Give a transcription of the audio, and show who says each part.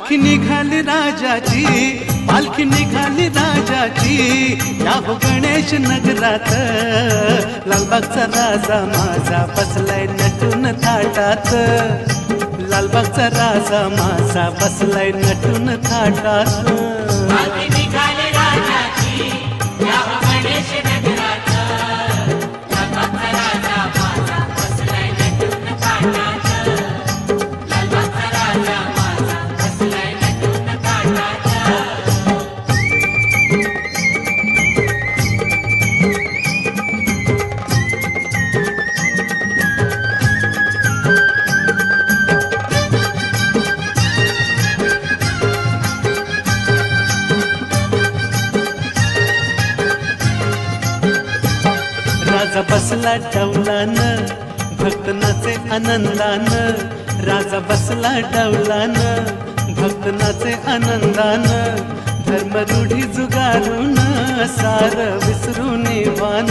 Speaker 1: पालखी निघाली राजाची, पालखी निघाली राजाची, या हो गणेश नगरात। लालबागचा राजा माझा बसलाय नटून थाटात, लालबागचा राजा माझा बसलाय नटून थाटात।
Speaker 2: पालखी निघाली राजाची, या हो गणेश नगरात। लालबागचा राजा माझा बसलाय नटून थाटात, लालबागचा राजा माझा बसलाय नटून थाटात।
Speaker 1: राजा बसला डौलान, भक्त नाचे आनंदान। राजा बसला डौलान, भक्त नाचे आनंदान। धर्म रूढी जुगारून सार विसरून वान,